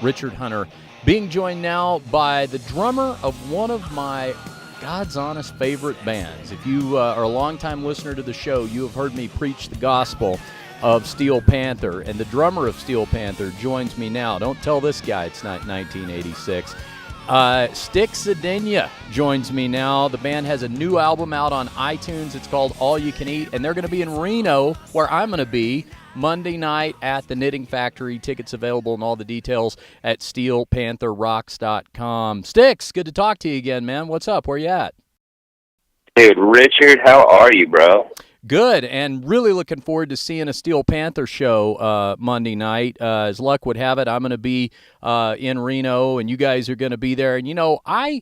Richard Hunter, being joined now by the drummer of one of my God's honest favorite bands. If you are a longtime listener to the show, you have heard me preach the gospel of Steel Panther, and the drummer of Steel Panther joins me now. Don't tell this guy it's not 1986. Stix Zadinia joins me now. The band has a new album out on iTunes. It's called All You Can Eat, and they're going to be in Reno, where I'm going to be, Monday night at the Knitting Factory. Tickets available and all the details at steelpantherrocks.com. Stix, good to talk to you again, man. What's up? Where you at? Dude, Richard, how are you, bro? Good, and really looking forward to seeing a Steel Panther show Monday night. As luck would have it, I'm going to be in Reno, and you guys are going to be there. And, you know, I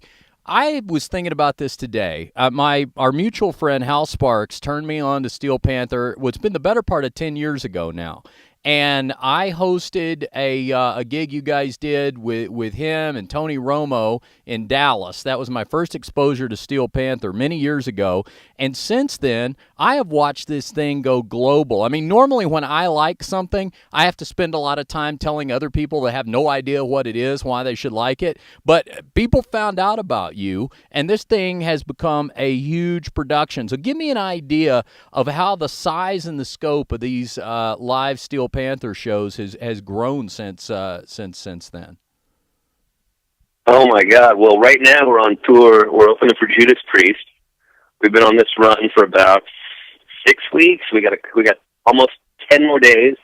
was thinking about this today. Our mutual friend, Hal Sparks, turned me on to Steel Panther, what's been the better part of 10 years ago now. And I hosted a gig you guys did with him and Tony Romo in Dallas. That was my first exposure to Steel Panther many years ago. And since then, I have watched this thing go global. I mean, normally when I like something, I have to spend a lot of time telling other people that have no idea what it is, why they should like it. But people found out about you, and this thing has become a huge production. So give me an idea of how the size and the scope of these live Steel Panther shows has grown since then. Oh my God! Well, right now we're on tour. We're opening for Judas Priest. We've been on this run for about 6 weeks. We got almost 10 more days.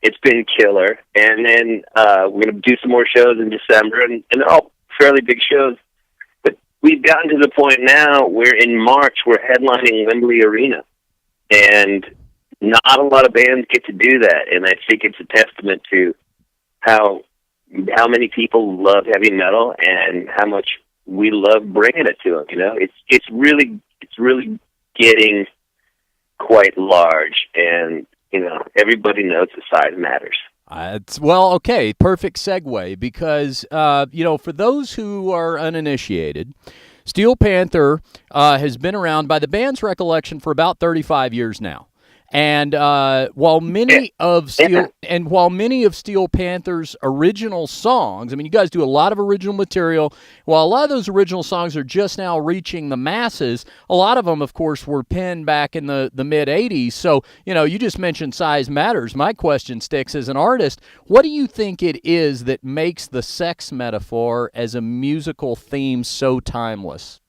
It's been killer, and then we're gonna do some more shows in December, and they're all fairly big shows. But we've gotten to the point now where in March we're headlining Wembley Arena, and not a lot of bands get to do that, and I think it's a testament to how many people love heavy metal and how much we love bringing it to them. You know, it's really getting quite large, and you know, everybody knows the size matters. Well, okay, perfect segue, because you know, for those who are uninitiated, Steel Panther has been around, by the band's recollection, for about 35 years now. And while many of Steel Panther's original songs, I mean, you guys do a lot of original material. While a lot of those original songs are just now reaching the masses, a lot of them, of course, were penned back in the mid '80s. So, you know, you just mentioned size matters. My question, Stix, as an artist, what do you think it is that makes the sex metaphor as a musical theme so timeless?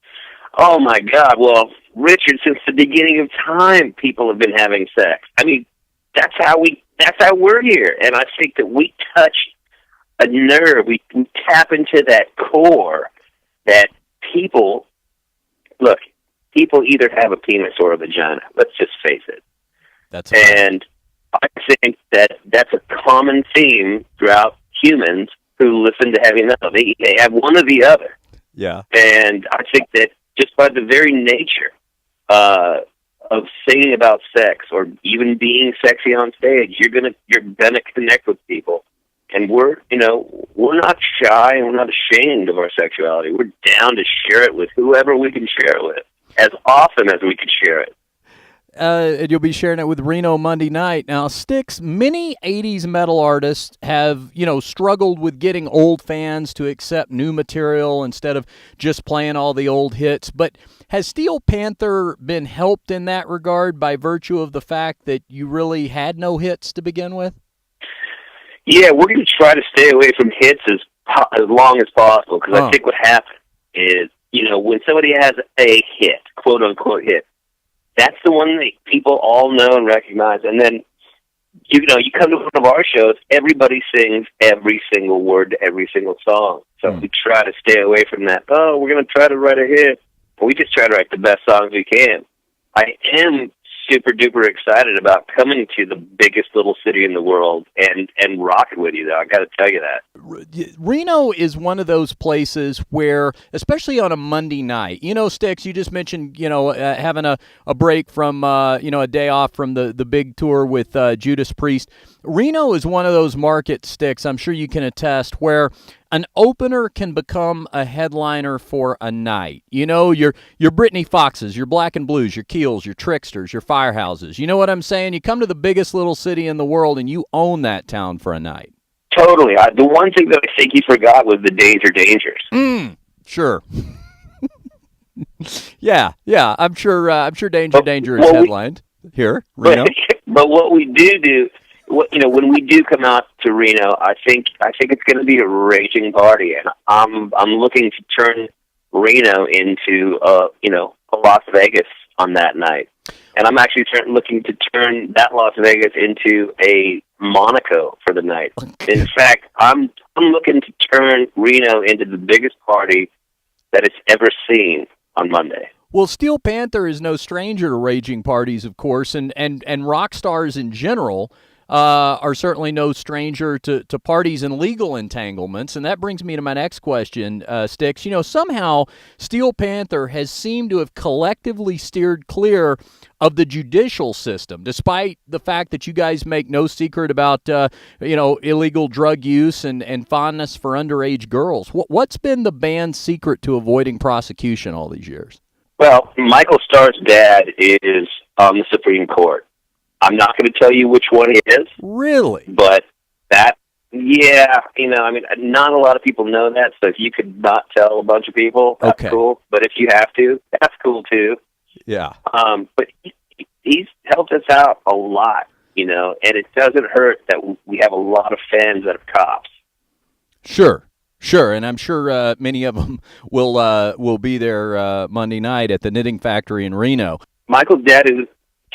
Oh my God! Well, Richard, since the beginning of time, people have been having sex. I mean, that's how we're here, and I think that we touch a nerve. We tap into that core that people either have a penis or a vagina. Let's just face it. And I think that that's a common theme throughout humans who listen to heavy metal. They have one or the other. Yeah. And I think that just by the very nature of singing about sex or even being sexy on stage, you're gonna connect with people, and we're not shy and we're not ashamed of our sexuality. We're down to share it with whoever we can share it with, as often as we can share it. And you'll be sharing it with Reno Monday night. Now, Stix, many 80s metal artists have, struggled with getting old fans to accept new material instead of just playing all the old hits. But has Steel Panther been helped in that regard by virtue of the fact that you really had no hits to begin with? Yeah, we're going to try to stay away from hits as long as possible, because I think what happens is, when somebody has a hit, quote-unquote hit, that's the one that people all know and recognize. And then, you come to one of our shows, everybody sings every single word to every single song. So we try to stay away from that. Oh, we're going to try to write a hit. We just try to write the best songs we can. I am super duper excited about coming to the biggest little city in the world and rocking with you, though. I got to tell you that. Reno is one of those places where, especially on a Monday night, Stix, you just mentioned, having a break from, a day off from the big tour with Judas Priest. Reno is one of those markets, Stix, I'm sure you can attest, where an opener can become a headliner for a night. You know, your Brittany Foxes, your Black and Blues, your Keels, your Tricksters, your Firehouses. You know what I'm saying? You come to the biggest little city in the world and you own that town for a night. Totally. The one thing that I think you forgot was the Danger Dangers. Sure. yeah. I'm sure Danger is headlined here, Reno. But what we do, when we do come out to Reno, I think it's going to be a raging party, and I'm looking to turn Reno into a Las Vegas on that night, and I'm actually looking to turn that Las Vegas into a Monaco for the night. In fact, I'm looking to turn Reno into the biggest party that it's ever seen on Monday. Well, Steel Panther is no stranger to raging parties, of course, and rock stars in general are certainly no stranger to parties and legal entanglements. And that brings me to my next question, Stix. You know, somehow Steel Panther has seemed to have collectively steered clear of the judicial system, despite the fact that you guys make no secret about, illegal drug use and fondness for underage girls. What's been the band's secret to avoiding prosecution all these years? Well, Michael Starr's dad is on the Supreme Court. I'm not going to tell you which one he is. Really? But not a lot of people know that, so if you could not tell a bunch of people, that's cool. But if you have to, that's cool too. Yeah. But he's helped us out a lot, and it doesn't hurt that we have a lot of fans that are cops. Sure, and I'm sure many of them will be there Monday night at the Knitting Factory in Reno. Michael's dad is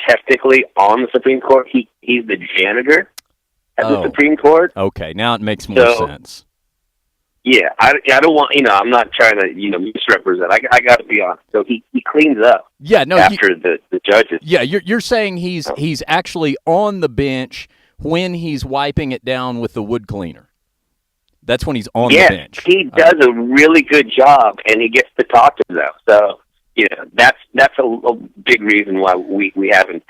technically on the Supreme Court. He's the janitor at the Supreme Court. Okay, now it makes more sense. Yeah, I don't want, I'm not trying to, misrepresent. I got to be honest. So he cleans up after the judges. Yeah, you're saying he's actually on the bench when he's wiping it down with the wood cleaner. That's when he's on the bench. He does a really good job, and he gets to talk to them. So, that's a big reason why we haven't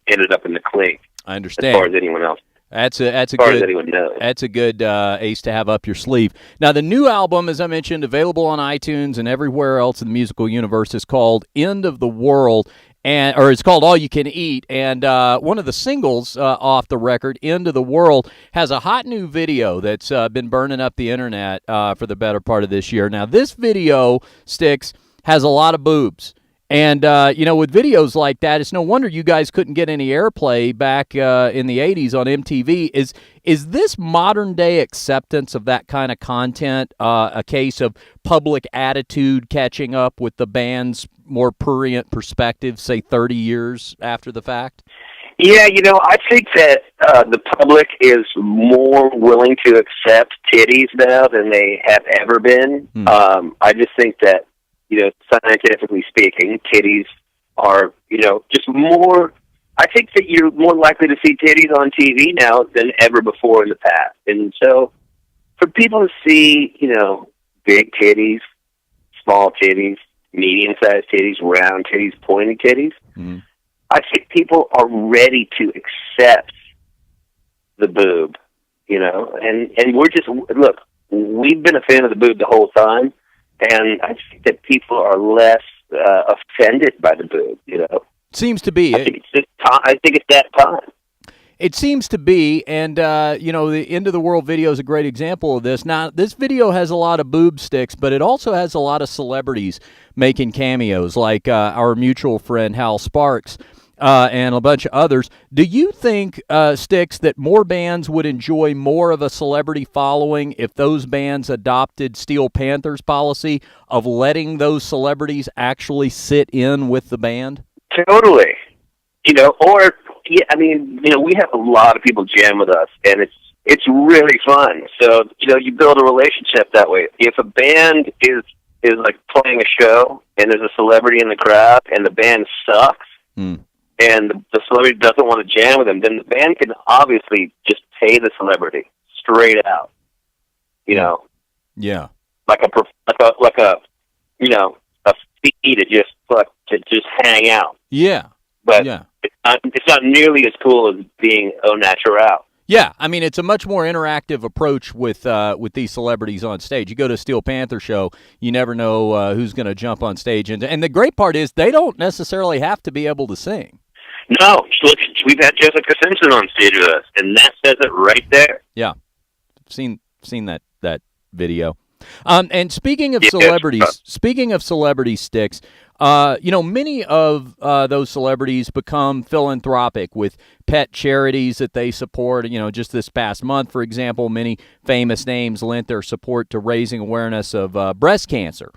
ended up in the clink. I understand. As far as anyone else. That's a good ace to have up your sleeve. Now, the new album, as I mentioned, available on iTunes and everywhere else in the musical universe, is called End of the World. Or it's called All You Can Eat, and one of the singles off the record, End of the World, has a hot new video that's been burning up the internet for the better part of this year. Now, this video, Stix, has a lot of boobs. And, with videos like that, it's no wonder you guys couldn't get any airplay back in the 80s on MTV. Is this modern-day acceptance of that kind of content a case of public attitude catching up with the band's more prurient perspective, say 30 years after the fact? Yeah, I think that the public is more willing to accept titties now than they have ever been. I just think that, scientifically speaking, titties are, just more. I think that you're more likely to see titties on TV now than ever before in the past. And so for people to see, big titties, small titties, medium-sized titties, round titties, pointy titties, I think people are ready to accept the boob, and we're just, look, we've been a fan of the boob the whole time, and I think that people are less offended by the boob, Seems to be. I think it's that time. It seems to be, and, the End of the World video is a great example of this. Now, this video has a lot of boob sticks, but it also has a lot of celebrities making cameos, like our mutual friend Hal Sparks and a bunch of others. Do you think, Stix, that more bands would enjoy more of a celebrity following if those bands adopted Steel Panther's policy of letting those celebrities actually sit in with the band? Totally. We have a lot of people jam with us, and it's really fun. So, you build a relationship that way. If a band is like playing a show, and there's a celebrity in the crowd, and the band sucks, and the celebrity doesn't want to jam with them, then the band can obviously just pay the celebrity straight out. Yeah. Like a fee to just hang out. Yeah. But it's not nearly as cool as being au natural. Yeah, I mean it's a much more interactive approach with these celebrities on stage. You go to a Steel Panther show, you never know who's going to jump on stage, and the great part is they don't necessarily have to be able to sing. No, look, we've had Jessica Simpson on stage with us, and that says it right there. Yeah, seen that video. And speaking of celebrities, Stix, many of those celebrities become philanthropic with pet charities that they support. Just this past month, for example, many famous names lent their support to raising awareness of breast cancer.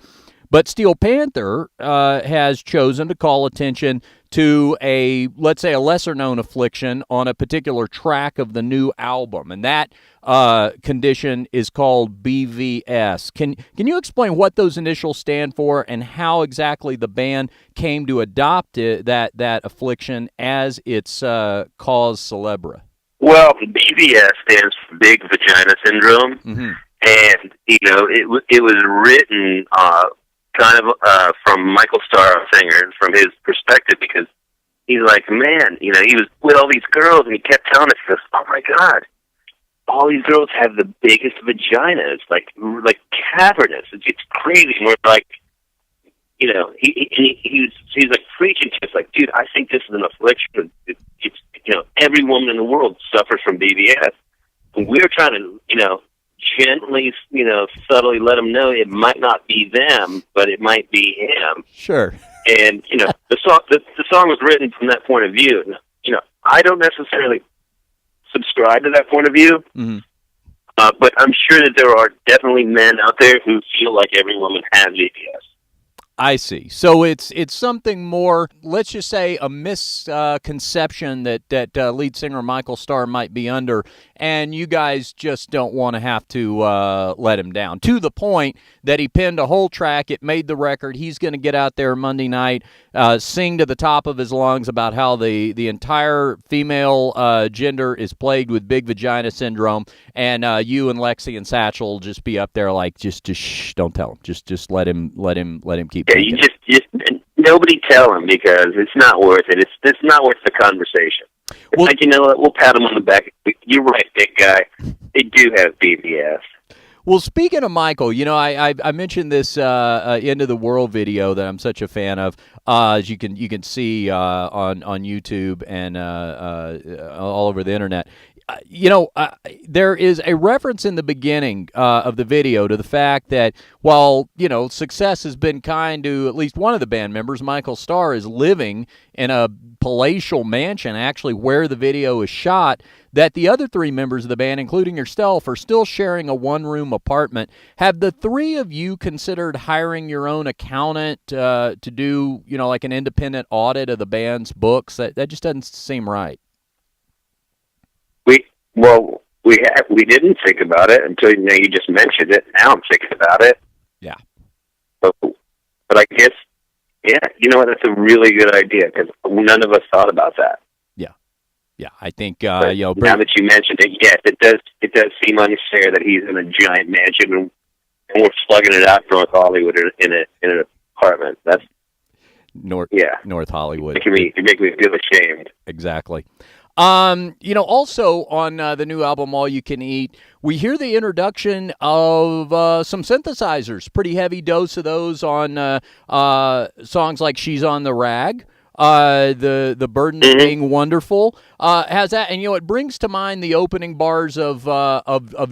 But Steel Panther has chosen to call attention to let's say, a lesser-known affliction on a particular track of the new album, and that condition is called BVS. Can you explain what those initials stand for and how exactly the band came to adopt that affliction as its cause célèbre? Well, BVS stands for Big Vagina Syndrome, and it was written kind of from Michael Starr, singer, from his perspective, because he's like, man, he was with all these girls, and he kept telling us, he goes, oh my God, all these girls have the biggest vaginas, like cavernous. It's crazy. And we're like, he's like preaching to us, like, dude, I think this is an affliction. It's every woman in the world suffers from BVS, and we're trying to, gently, subtly let them know it might not be them, but it might be him. Sure. And the song was written from that point of view. I don't necessarily subscribe to that point of view, but I'm sure that there are definitely men out there who feel like every woman has BVS. I see. So it's something more, let's just say, a misconception that lead singer Michael Starr might be under, and you guys just don't want to have to let him down. To the point that he penned a whole track, it made the record. He's going to get out there Monday night, sing to the top of his lungs about how the entire female gender is plagued with big vagina syndrome, and you and Lexi and Satchel just be up there like, just shh, don't tell him. Just let him keep. Yeah, you just nobody tell him, because it's not worth it. It's not worth the conversation. It's like, what, we'll pat him on the back. You're right, big guy. They do have BVS. Well, speaking of Michael, I mentioned this End of the World video that I'm such a fan of, as you can see on YouTube and all over the internet. There is a reference in the beginning of the video to the fact that while, success has been kind to at least one of the band members, Michael Starr is living in a palatial mansion, actually where the video is shot, that the other three members of the band, including yourself, are still sharing a one-room apartment. Have the three of you considered hiring your own accountant to do, like an independent audit of the band's books? That just doesn't seem right. We didn't think about it until you just mentioned it. Now I'm thinking about it. Yeah. But I guess, that's a really good idea, because none of us thought about that. Yeah, I think now that you mentioned it, yes, it does seem unfair that he's in a giant mansion and we're slugging it out in North Hollywood in an apartment. That's North Hollywood. You make me feel ashamed. Exactly. Also on the new album, All You Can Eat, we hear the introduction of some synthesizers. Pretty heavy dose of those on songs like She's on the Rag. The burden of being wonderful has that, and it brings to mind the opening bars of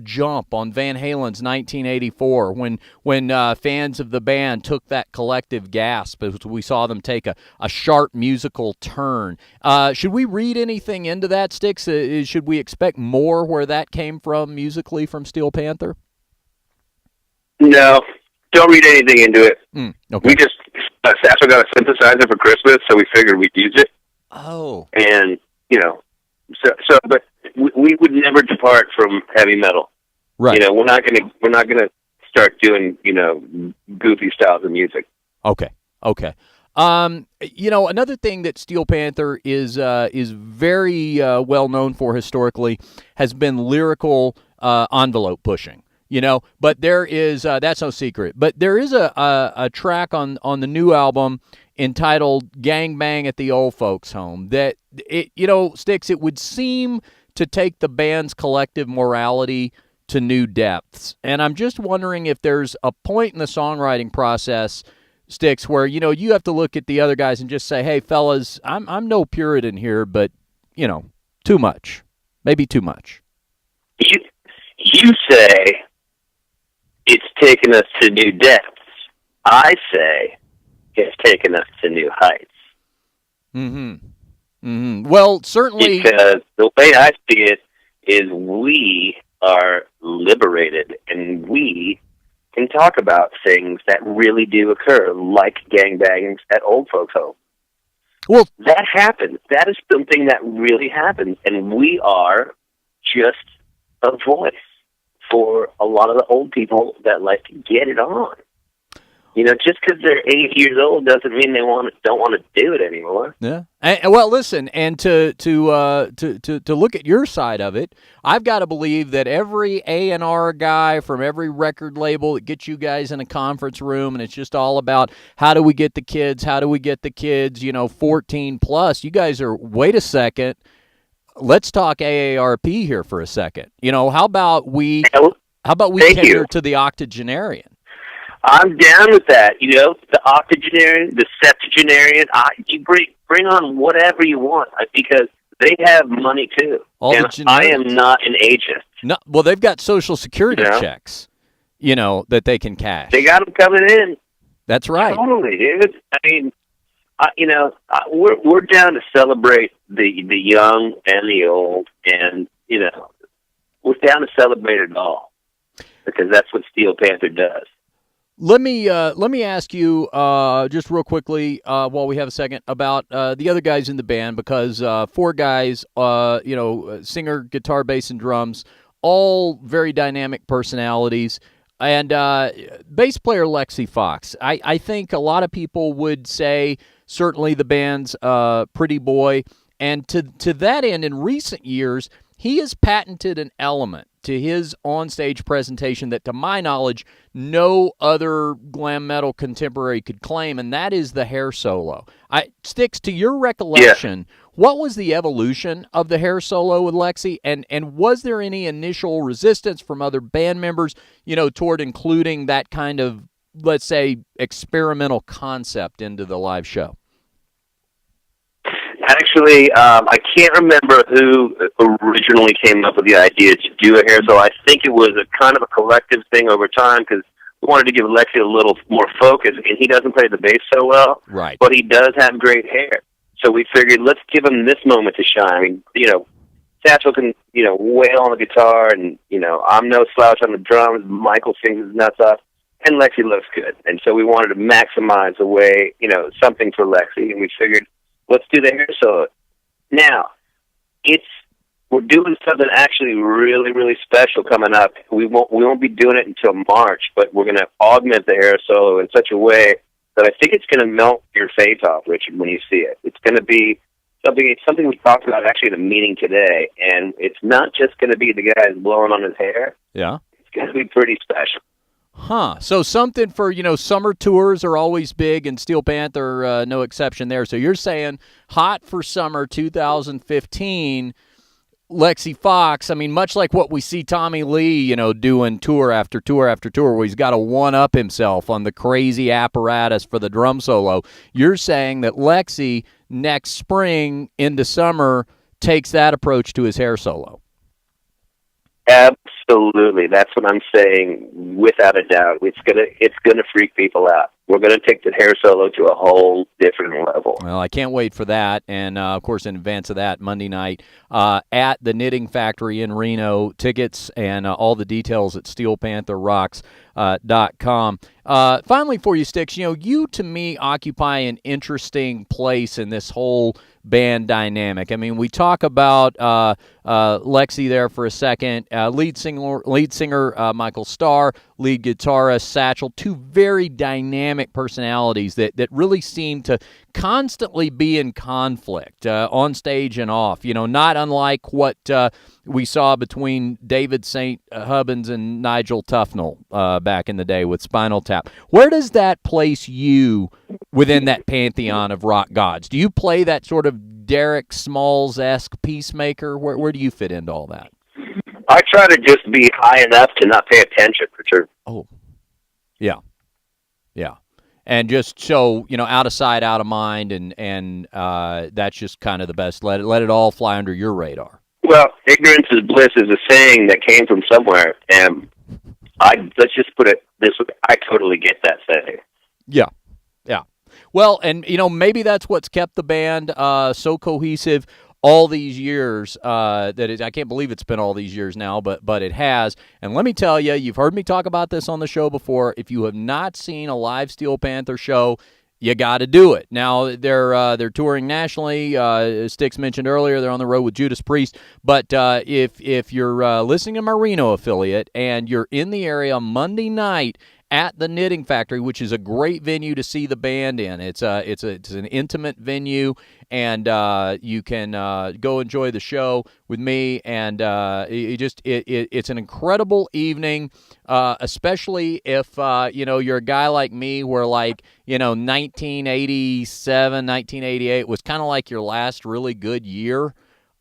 Jump on Van Halen's 1984, when fans of the band took that collective gasp as we saw them take a sharp musical turn. Should we read anything into that, Stix? Should we expect more where that came from musically from Steel Panther? No, don't read anything into it. Okay. We just Satchel got a synthesizer for Christmas, so we figured we'd use it. Oh. And, but we would never depart from heavy metal. Right. We're not gonna start doing, goofy styles of music. Okay. Another thing that Steel Panther is very well known for historically has been lyrical envelope pushing. But there is that's no secret. But there is a track on the new album entitled "Gang Bang at the Old Folks Home" that Stix, it would seem to take the band's collective morality to new depths. And I'm just wondering if there's a point in the songwriting process, Stix, where, you have to look at the other guys and just say, hey, fellas, I'm no Puritan here, but, too much. Maybe too much. You say it's taken us to new depths. I say it's taken us to new heights. Well, certainly... Because the way I see it is we are liberated, and we can talk about things that really do occur, like gangbangings at old folks' home. Well, that happens. That is something that really happens, and we are just a voice for a lot of the old people that like to get it on. Just because they're 80 years old doesn't mean they don't want to do it anymore. Yeah. Well, listen, and to look at your side of it, I've got to believe that every A&R guy from every record label that gets you guys in a conference room, and it's just all about how do we get the kids, 14 plus. You guys are, wait a second, let's talk AARP here for a second. How about we tender to the octogenarian? I'm down with that. The octogenarian, the septuagenarian. You bring on whatever you want because they have money too. I am not an agent. No, well, they've got Social Security checks, that they can cash. They got them coming in. That's right. Totally, dude. I mean, we're down to celebrate the young and the old, and we're down to celebrate it all because that's what Steel Panther does. Let me ask you just real quickly while we have a second about the other guys in the band, because 4 guys, singer, guitar, bass, and drums, all very dynamic personalities, and bass player Lexi Fox. I think a lot of people would say certainly the band's pretty boy, and to that end, in recent years, he has patented an element to his onstage presentation that, to my knowledge, no other glam metal contemporary could claim, and that is the hair solo. Stix, to your recollection, what was the evolution of the hair solo with Lexi, and was there any initial resistance from other band members, toward including that kind of, let's say, experimental concept into the live show? Actually, I can't remember who originally came up with the idea to do a hair solo. I think it was a kind of a collective thing over time because we wanted to give Lexi a little more focus, and he doesn't play the bass so well, right? But he does have great hair. So we figured, let's give him this moment to shine. I mean, Satchel can, wail on the guitar, and, I'm no slouch on the drums. Michael sings his nuts off, and Lexi looks good. And so we wanted to maximize the way, something for Lexi, and we figured, let's do the hair solo. Now, we're doing something actually really, really special coming up. We won't be doing it until March, but we're going to augment the hair solo in such a way that I think it's going to melt your face off, Richard, when you see it. It's going to be something we talked about actually at a meeting today, and it's not just going to be the guy blowing on his hair. Yeah. It's going to be pretty special. Huh. So something for, summer tours are always big, and Steel Panther, no exception there. So you're saying hot for summer 2015, Lexi Fox, I mean, much like what we see Tommy Lee, doing tour after tour after tour, where he's got to one-up himself on the crazy apparatus for the drum solo, you're saying that Lexi next spring into summer takes that approach to his hair solo. Absolutely, that's what I'm saying. Without a doubt, it's gonna freak people out. We're gonna take the hair solo to a whole different level. Well, I can't wait for that, and of course, in advance of that, Monday night at the Knitting Factory in Reno. Tickets and all the details at SteelPantherRocks.com. Finally, for you, Stix, you to me occupy an interesting place in this whole band dynamic. I mean, we talk about Lexi there for a second, lead singer Michael Starr, lead guitarist Satchel, two very dynamic personalities that really seem to constantly be in conflict on stage and off. Not unlike what we saw between David St. Hubbins and Nigel Tufnell back in the day with Spinal Tap. Where does that place you within that pantheon of rock gods? Do you play that sort of Derek Smalls-esque peacemaker? Where do you fit into all that? I try to just be high enough to not pay attention, for sure. Oh, yeah. And just so, out of sight, out of mind, and that's just kind of the best. Let it all fly under your radar. Well, ignorance is bliss is a saying that came from somewhere, and let's just put it this way: I totally get that saying. Yeah. Well, and maybe that's what's kept the band so cohesive all these years. I can't believe it's been all these years now, but it has. And let me tell you, you've heard me talk about this on the show before. If you have not seen a live Steel Panther show, you got to do it. Now they're touring nationally. Stix mentioned earlier they're on the road with Judas Priest. But if you're listening to my Reno affiliate and you're in the area Monday night at the Knitting Factory, which is a great venue to see the band in. It's an intimate venue, and you can go enjoy the show with me. And it's an incredible evening, especially if you're a guy like me, where 1987, 1988 was kind of like your last really good year.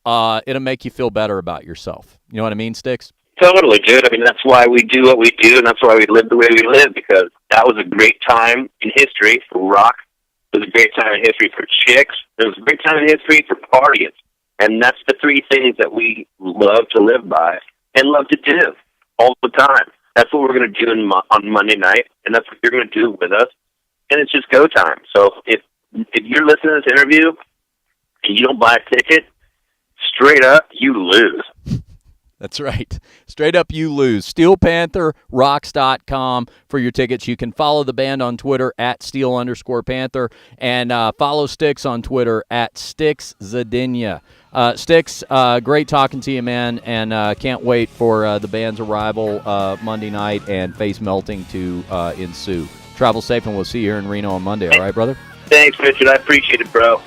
It'll make you feel better about yourself. You know what I mean, Stix? Totally, dude. I mean, that's why we do what we do, and that's why we live the way we live, because that was a great time in history for rock. It was a great time in history for chicks. It was a great time in history for partying. And that's the three things that we love to live by and love to do all the time. That's what we're going to do on Monday night, and that's what you're going to do with us. And it's just go time. So if you're listening to this interview and you don't buy a ticket, straight up, you lose. That's right. Straight up, you lose. SteelPantherRocks.com for your tickets. You can follow the band on Twitter at Steel_Panther and follow Stix on Twitter at Stix Zadinia. Stix, great talking to you, man, and can't wait for the band's arrival Monday night and face melting to ensue. Travel safe, and we'll see you here in Reno on Monday. All right, brother? Thanks, Richard. I appreciate it, bro.